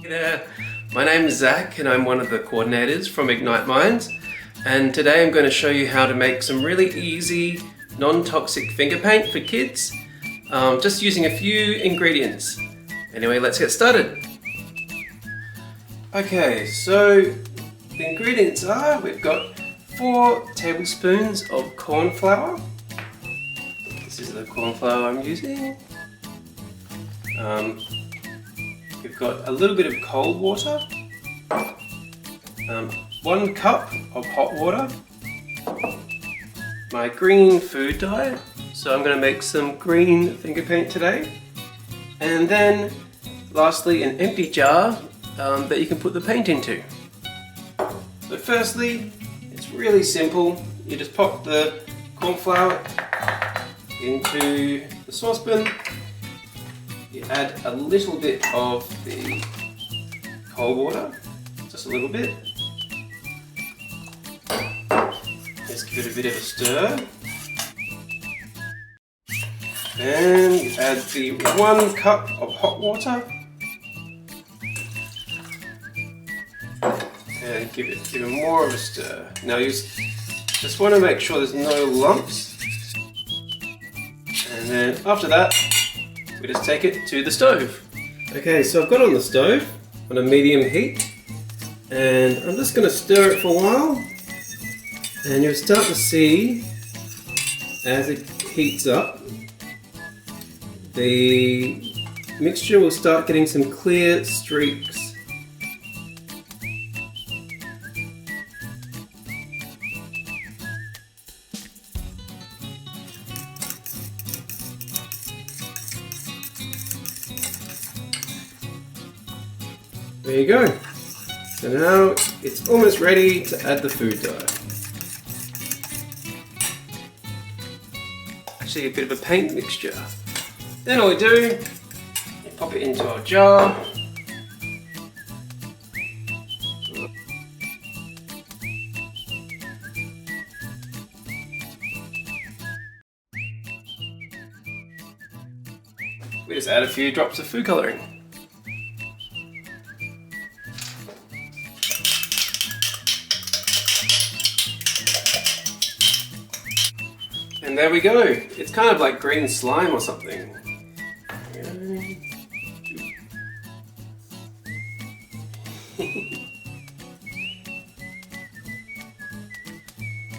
Hey there, my name is Zach and I'm one of the coordinators from Ignite Minds, and today I'm going to show you how to make some really easy non-toxic finger paint for kids, just using a few ingredients. Anyway, let's get started. Okay, so the ingredients are, we've got 4 tablespoons of corn flour. This is the corn flour I'm using. We've got a little bit of cold water, 1 cup of hot water, my green food dye, so I'm going to make some green finger paint today, and then lastly an empty jar that you can put the paint into. So firstly, it's really simple. You just pop the corn flour into the saucepan. You add a little bit of the cold water, just a little bit. Just give it a bit of a stir. Then you add the 1 cup of hot water. And give it more of a stir. Now you just want to make sure there's no lumps. And then after that, we just take it to the stove. Okay, so I've got it on the stove on a medium heat, and I'm just going to stir it for a while, and you'll start to see as it heats up, the mixture will start getting some clear streaks. There you go. So now it's almost ready to add the food dye. Actually a bit of a paint mixture. Then all we do, we pop it into our jar. We just add a few drops of food colouring. And there we go. It's kind of like green slime or something.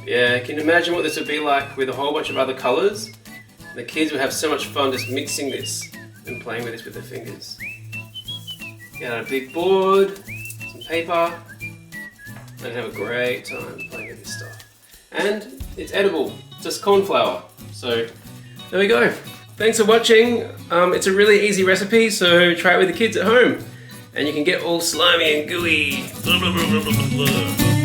Yeah, can you imagine what this would be like with a whole bunch of other colours? The kids would have so much fun just mixing this and playing with this with their fingers. Get out a big board, some paper, and have a great time playing with this stuff. And it's edible, just corn flour. So there we go. Thanks for watching. It's a really easy recipe, so try it with the kids at home. And you can get all slimy and gooey. Blah, blah, blah, blah, blah, blah.